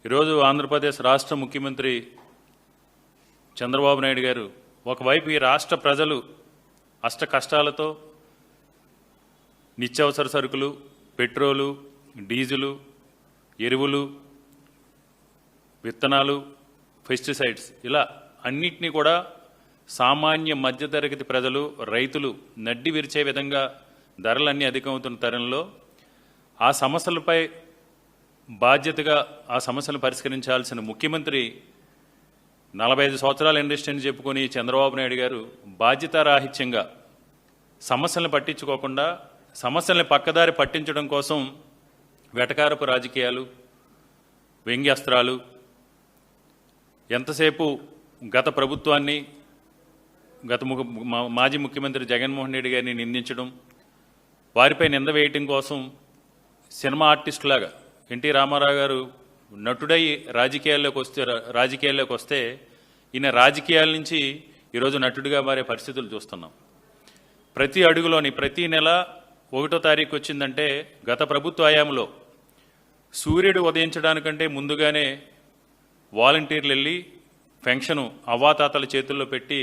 ఈరోజు ఆంధ్రప్రదేశ్ రాష్ట్ర ముఖ్యమంత్రి చంద్రబాబు నాయుడు గారు ఒకవైపు ఈ రాష్ట్ర ప్రజలు అష్ట కష్టాలతో నిత్యావసర సరుకులు, పెట్రోలు, డీజిలు, ఎరువులు, విత్తనాలు, పెస్టిసైడ్స్ ఇలా అన్నిటినీ కూడా సామాన్య మధ్యతరగతి ప్రజలు, రైతులు నడ్డి విరిచే విధంగా ధరలన్నీ అధికమవుతున్న తరుణంలో ఆ సమస్యలపై బాధ్యతగా ఆ సమస్యలను పరిష్కరించాల్సిన ముఖ్యమంత్రి 45 సంవత్సరాల ఇండస్ట్రీని చెప్పుకొని చంద్రబాబు నాయుడు గారు బాధ్యతారాహిత్యంగా సమస్యలను పట్టించుకోకుండా సమస్యల్ని పక్కదారి పట్టించడం కోసం వెటకారపు రాజకీయాలు, వ్యంగ్యాస్త్రాలు, ఎంతసేపు గత ప్రభుత్వాన్ని, మాజీ ముఖ్యమంత్రి జగన్మోహన్ రెడ్డి గారిని నిందించడం, వారిపై నింద వేయటం కోసం సినిమా ఆర్టిస్టులాగా ఎన్టీ రామారావు గారు నటుడై రాజకీయాల్లోకి వస్తే ఈయన రాజకీయాల నుంచి ఈరోజు నటుడిగా మారే పరిస్థితులు చూస్తున్నాం. ప్రతి అడుగులోని ప్రతి నెల 1వ తారీఖు వచ్చిందంటే గత ప్రభుత్వ హయాంలో సూర్యుడు ఉదయించడానికంటే ముందుగానే వాలంటీర్లు వెళ్ళి పెన్షను అవ్వాతాతల చేతుల్లో పెట్టి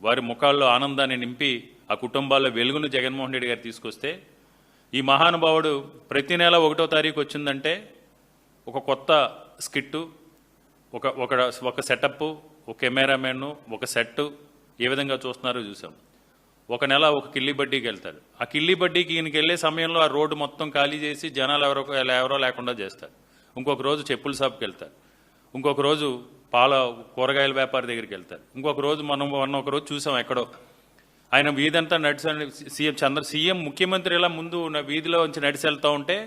వారి ముఖాల్లో ఆనందాన్ని నింపి ఆ కుటుంబాల్లో వెలుగును జగన్మోహన్ రెడ్డి గారు తీసుకొస్తే ఈ మహానుభావుడు ప్రతి నెల 1వ తారీఖు వచ్చిందంటే ఒక కొత్త స్కిట్టు, ఒక సెటప్, ఒక కెమెరామెన్ను, ఒక సెట్టు ఏ విధంగా చూస్తున్నారో చూసాం. ఒక నెల ఒక కిల్లి బడ్డీకి వెళ్తారు. ఆ కిల్లి బడ్డీకి ఈయనకి వెళ్ళే సమయంలో ఆ రోడ్డు మొత్తం ఖాళీ చేసి జనాలు ఎవరో లేకుండా చేస్తారు. ఇంకొక రోజు చెప్పుల షాప్కి వెళ్తారు. ఇంకొక రోజు కూరగాయల వ్యాపారి దగ్గరికి వెళ్తారు. ఇంకొక రోజు మనం ఒక రోజు చూసాం ఎక్కడో ఆయన వీధంతా సీఎం ముఖ్యమంత్రి ఇలా ముందు వీధిలో నుంచి నడిచి వెళ్తూ ఉంటే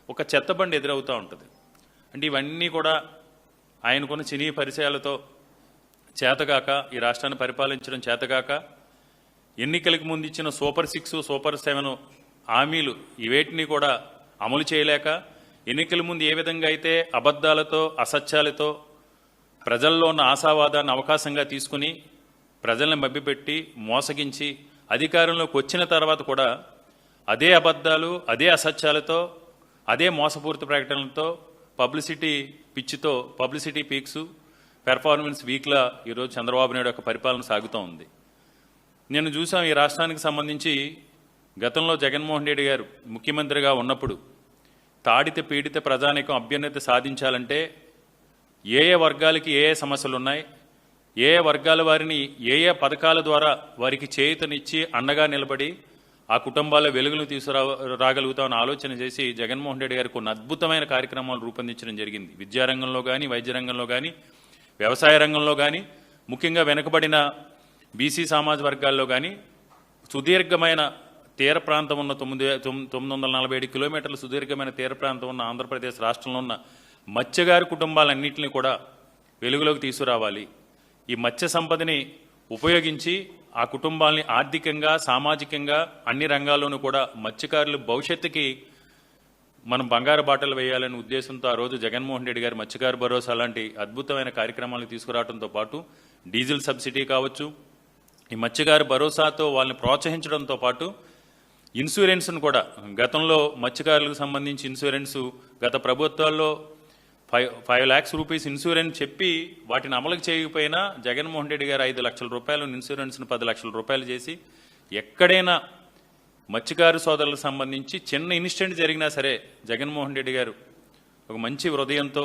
ఒక చెత్తబండి ఎదురవుతూ ఉంటుంది. అంటే ఇవన్నీ కూడా ఆయనకున్న సినీ పరిచయాలతో చేతగాక, ఈ రాష్ట్రాన్ని పరిపాలించడం చేతగాక, ఎన్నికలకు ముందు ఇచ్చిన సూపర్ 6, సూపర్ 7 హామీలు ఇవేటిని కూడా అమలు చేయలేక, ఎన్నికల ముందు ఏ విధంగా అయితే అబద్ధాలతో, అసత్యాలతో ప్రజల్లో ఉన్న ఆశావాదాన్ని అవకాశంగా తీసుకుని ప్రజల్ని మభ్యపెట్టి మోసగించి అధికారంలోకి వచ్చిన తర్వాత కూడా అదే అబద్ధాలు, అదే అసత్యాలతో, అదే మోసపూరిత ప్రకటనలతో పబ్లిసిటీ పిచ్చితో, పబ్లిసిటీ పీక్స్, పెర్ఫార్మెన్స్ వీక్లా ఈరోజు చంద్రబాబు నాయుడు యొక్క పరిపాలన సాగుతూ ఉంది. నేను చూసాం ఈ రాష్ట్రానికి సంబంధించి గతంలో జగన్మోహన్ రెడ్డి గారు ముఖ్యమంత్రిగా ఉన్నప్పుడు తాడిత పీడిత ప్రజానీకం అభ్యున్నతి సాధించాలంటే ఏ వర్గాలకి ఏ సమస్యలు ఉన్నాయి, ఏ వర్గాల వారిని ఏ పథకాల ద్వారా వారికి చేయూతనిచ్చి అండగా నిలబడి ఆ కుటుంబాల వెలుగును తీసుకురాగలుగుతామని ఆలోచన చేసి జగన్మోహన్ రెడ్డి గారు కొన్ని అద్భుతమైన కార్యక్రమాలు రూపొందించడం జరిగింది. విద్యారంగంలో కానీ, వైద్య రంగంలో కానీ, వ్యవసాయ రంగంలో కానీ, ముఖ్యంగా వెనుకబడిన బీసీ సమాజ వర్గాల్లో కానీ సుదీర్ఘమైన తీర ప్రాంతం ఉన్న 947 కిలోమీటర్ల సుదీర్ఘమైన తీర ప్రాంతం ఉన్న ఆంధ్రప్రదేశ్ రాష్ట్రంలో ఉన్న మత్స్యగారి కుటుంబాలన్నింటినీ కూడా వెలుగులోకి తీసుకురావాలి. ఈ మత్స్య సంపదని ఉపయోగించి ఆ కుటుంబాలని ఆర్థికంగా, సామాజికంగా అన్ని రంగాల్లోనూ కూడా మత్స్యకారుల భవిష్యత్తుకి మనం బంగారు బాటలు వేయాలనే ఉద్దేశంతో ఆ రోజు జగన్మోహన్ రెడ్డి గారు మత్స్యకారు భరోసా లాంటి అద్భుతమైన కార్యక్రమాలను తీసుకురావడంతో పాటు డీజిల్ సబ్సిడీ కావచ్చు, ఈ మత్స్యకారు భరోసాతో వాళ్ళని ప్రోత్సహించడంతో పాటు ఇన్సూరెన్స్ను కూడా గతంలో మత్స్యకారులకు సంబంధించి ఇన్సూరెన్సు గత ప్రభుత్వాల్లో 5 lakhs రూపీస్ ఇన్సూరెన్స్ చెప్పి వాటిని అమలుకు చేయకపోయినా జగన్మోహన్ రెడ్డి గారు 5 లక్షల రూపాయలు ఇన్సూరెన్స్ను 10 లక్షల రూపాయలు చేసి ఎక్కడైనా మత్స్యకారు సోదరులకు సంబంధించి చిన్న ఇన్సిడెంట్ జరిగినా సరే జగన్మోహన్ రెడ్డి గారు ఒక మంచి హృదయంతో,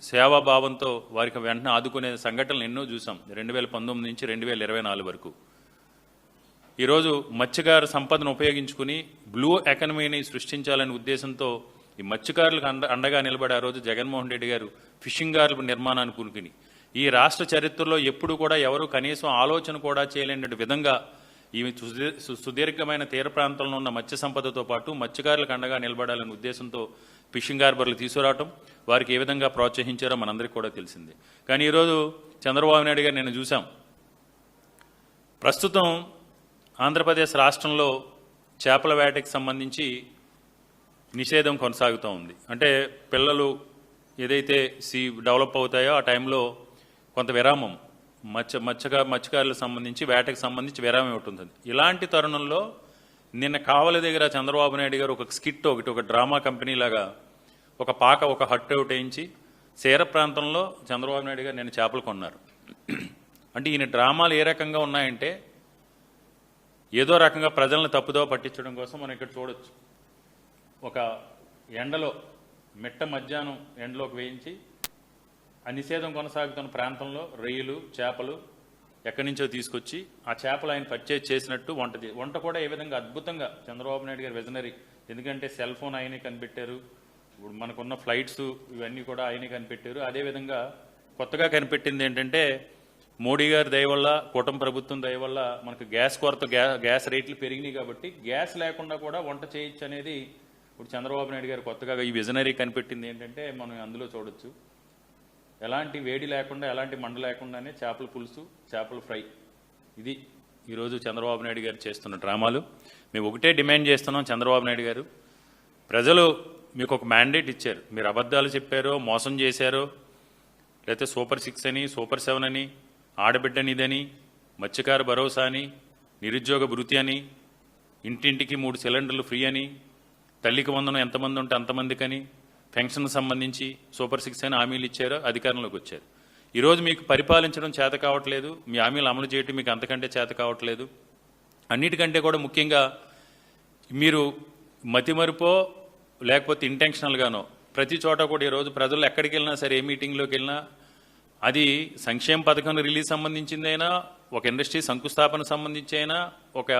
సేవాభావంతో వారికి వెంటనే ఆదుకునే సంఘటనలు ఎన్నో చూసాం 2019 నుంచి 2024 వరకు. ఈరోజు మత్స్యకారు సంపదను ఉపయోగించుకుని బ్లూ ఎకానమీని సృష్టించాలనే ఉద్దేశంతో ఈ మత్స్యకారులకు అండగా నిలబడి ఆ రోజు జగన్మోహన్ రెడ్డి గారు ఫిషింగ్ గార్ల నిర్మాణాన్ని కూనుకుని ఈ రాష్ట్ర చరిత్రలో ఎప్పుడు కూడా ఎవరు కనీసం ఆలోచన కూడా చేయలేని విధంగా ఈ సుదీర్ఘమైన తీర ప్రాంతంలో ఉన్న మత్స్య సంపదతో పాటు మత్స్యకారులకు అండగా నిలబడాలనే ఉద్దేశంతో ఫిషింగ్ హార్బర్లు తీసుకురావటం, వారికి ఏ విధంగా ప్రోత్సహించారో మనందరికీ కూడా తెలిసింది. కానీ ఈరోజు చంద్రబాబు నాయుడు గారు నేను చూసాం, ప్రస్తుతం ఆంధ్రప్రదేశ్ రాష్ట్రంలో చేపల వేటకి సంబంధించి నిషేధం కొనసాగుతూ ఉంది. అంటే పిల్లలు ఏదైతే డెవలప్ అవుతాయో ఆ టైంలో కొంత విరామం మత్స్యకారులకు సంబంధించి వేటకు సంబంధించి విరామం ఉంటుంది. ఇలాంటి తరుణంలో నిన్న కావలి దగ్గర చంద్రబాబు నాయుడు గారు ఒక స్కిట్ ఒక డ్రామా కంపెనీ లాగా ఒక హట్ అవుట్ వేయించి తీర ప్రాంతంలో చంద్రబాబు నాయుడు గారు నేను చేపలు కొన్నారు. అంటే ఈయన డ్రామాలు ఏ రకంగా ఉన్నాయంటే ఏదో రకంగా ప్రజలను తప్పుదో పట్టించడం కోసం మనం ఇక్కడ చూడొచ్చు. ఒక ఎండలో మిట్ట మధ్యాహ్నం ఎండలోకి వేయించి ఆ నిషేధం కొనసాగుతున్న ప్రాంతంలో రొయ్యలు చేపలు ఎక్కడి నుంచో తీసుకొచ్చి ఆ చేపలు ఆయన పర్చేజ్ చేసినట్టు వంట కూడా ఏ విధంగా అద్భుతంగా చంద్రబాబు నాయుడు గారు విజనరీ. ఎందుకంటే సెల్ ఫోన్ ఆయనే కనిపెట్టారు, ఇప్పుడు మనకున్న ఫ్లైట్స్ ఇవన్నీ కూడా ఆయనే కనిపెట్టారు. అదేవిధంగా కొత్తగా కనిపెట్టింది ఏంటంటే మోడీ గారి దయ వల్ల, కూటమి ప్రభుత్వం దయ వల్ల మనకు గ్యాస్ కొరత, గ్యాస్ రేట్లు పెరిగినాయి కాబట్టి గ్యాస్ లేకుండా కూడా వంట చేయొచ్చు అనేది ఇప్పుడు చంద్రబాబు నాయుడు గారు కొత్తగా ఈ విజనరీ కనిపెట్టింది ఏంటంటే మనం అందులో చూడొచ్చు. ఎలాంటి వేడి లేకుండా, ఎలాంటి మండ లేకుండానే చేపల పులుసు, చేపల ఫ్రై, ఇది ఈరోజు చంద్రబాబు నాయుడు గారు చేస్తున్న డ్రామాలు. మేము ఒకటే డిమాండ్ చేస్తున్నాం, చంద్రబాబు నాయుడు గారు ప్రజలు మీకు ఒక మ్యాండేట్ ఇచ్చారు. మీరు అబద్ధాలు చెప్పారో, మోసం చేశారో, లేకపోతే సూపర్ 6 అని, సూపర్ 7 అని, ఆడబిడ్డనిదని, మత్స్యకార భరోసా అని, నిరుద్యోగ భృతి అని, ఇంటింటికి 3 సిలిండర్లు ఫ్రీ అని, తల్లికి వందనం ఎంతమంది ఉంటే అంతమందికని, పెన్షన్ సంబంధించి సూపర్ 6 అని హామీలు ఇచ్చారో అధికారంలోకి వచ్చారు. ఈరోజు మీకు పరిపాలించడం చేత కావట్లేదు, మీ హామీలు అమలు చేయడం మీకు అంతకంటే చేత కావట్లేదు. అన్నిటికంటే కూడా ముఖ్యంగా మీరు మతిమరుపో లేకపోతే ఇంటెన్షనల్గానో ప్రతి చోట కూడా ఈరోజు ప్రజలు ఎక్కడికి వెళ్ళినా సరే, ఏ మీటింగ్లోకి వెళ్ళినా అది సంక్షేమ పథకం రిలీజ్ సంబంధించిందైనా, ఒక ఇండస్ట్రీ శంకుస్థాపన సంబంధించి అయినా, ఒక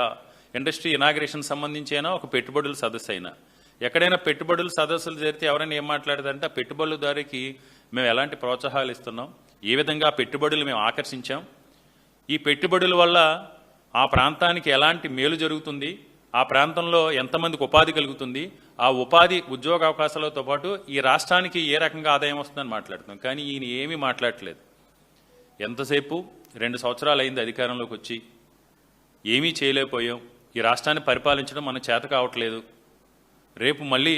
ఇండస్ట్రీ ఇనాగ్రేషన్ సంబంధించి అయినా, ఒక పెట్టుబడుల సదస్సు అయినా, ఎక్కడైనా పెట్టుబడుల సదస్సులు జరిగితే ఎవరైనా ఏం మాట్లాడతారంటే ఆ పెట్టుబడులదారికి మేము ఎలాంటి ప్రోత్సాహాలు ఇస్తున్నాం, ఏ విధంగా పెట్టుబడులు మేము ఆకర్షించాం, ఈ పెట్టుబడుల వల్ల ఆ ప్రాంతానికి ఎలాంటి మేలు జరుగుతుంది, ఆ ప్రాంతంలో ఎంతమందికి ఉపాధి కలుగుతుంది, ఆ ఉపాధి ఉద్యోగ అవకాశాలతో పాటు ఈ రాష్ట్రానికి ఏ రకంగా ఆదాయం వస్తుందని మాట్లాడుతున్నాం. కానీ ఈయన ఏమీ మాట్లాడట్లేదు. ఎంతసేపు 2 సంవత్సరాలు అయింది అధికారంలోకి వచ్చి, ఏమీ చేయలేకపోయాం, ఈ రాష్ట్రాన్ని పరిపాలించడం మన చేత కావట్లేదు. రేపు మళ్ళీ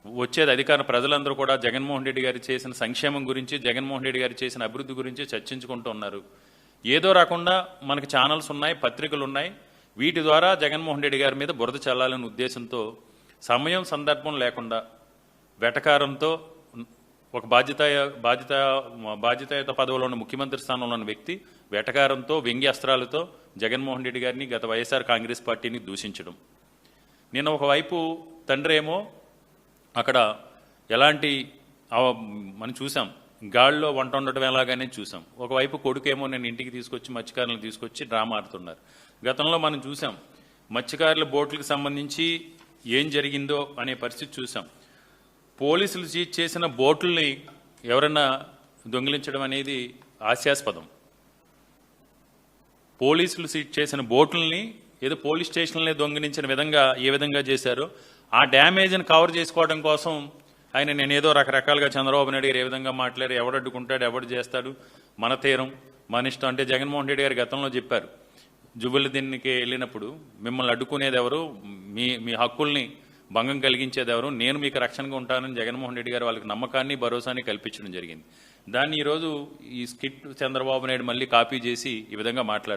వచ్చేది అధికారం, ప్రజలందరూ కూడా జగన్మోహన్ రెడ్డి గారు చేసిన సంక్షేమం గురించి, జగన్మోహన్ రెడ్డి గారు చేసిన అభివృద్ధి గురించి చర్చించుకుంటూ ఉన్నారు. ఏదో రాకుండా మనకి ఛానల్స్ ఉన్నాయి, పత్రికలు ఉన్నాయి, వీటి ద్వారా జగన్మోహన్ రెడ్డి గారి మీద బురద చల్లాలనే ఉద్దేశంతో సమయం సందర్భం లేకుండా వెటకారంతో ఒక బాధ్యతాయుత పదవిలో ఉన్న ముఖ్యమంత్రి స్థానంలో ఉన్న వ్యక్తి వెటకారంతో, వ్యంగ్యాస్త్రాలతో జగన్మోహన్ రెడ్డి గారిని, గత వైఎస్ఆర్ కాంగ్రెస్ పార్టీని దూషించడం. నిన్న ఒకవైపు తండ్రి ఏమో అక్కడ ఎలాంటి మనం చూసాం, గాడిలో వంట ఉండటం ఎలాగానే చూసాం. ఒకవైపు కొడుకేమో నేను ఇంటికి తీసుకొచ్చి మత్స్యకారులను తీసుకొచ్చి డ్రామా ఆడుతున్నారు. గతంలో మనం చూసాం మత్స్యకారుల బోట్లకు సంబంధించి ఏం జరిగిందో అనే పరిస్థితి చూసాం. పోలీసులు సీజ్ చేసిన బోట్లని ఎవరన్నా దొంగిలించడం అనేది హాస్యాస్పదం. పోలీసులు సీజ్ చేసిన బోట్లని ఏదో పోలీస్ స్టేషన్లనే దొంగిలించిన విధంగా ఏ విధంగా చేశారో ఆ డ్యామేజ్ని కవర్ చేసుకోవడం కోసం ఆయన నేనేదో రకరకాలుగా చంద్రబాబు నాయుడు గారు ఏ విధంగా మాట్లాడారు, ఎవడు అడ్డుకుంటాడు, ఎవడు చేస్తాడు, మన తీరం మన ఇష్టం అంటే జగన్మోహన్ రెడ్డి గారు గతంలో చెప్పారు. జుబుల్దిన్నికి వెళ్ళినప్పుడు మిమ్మల్ని అడ్డుకునేది ఎవరు, మీ హక్కుల్ని భంగం కలిగించేది ఎవరు, నేను మీకు రక్షణగా ఉంటానని జగన్మోహన్ రెడ్డి గారు వాళ్ళకి నమ్మకాన్ని, భరోసాని కల్పించడం జరిగింది. దాన్ని ఈరోజు ఈ స్కిట్ చంద్రబాబు నాయుడు మళ్ళీ కాపీ చేసి ఈ విధంగా మాట్లాడుతున్నారు.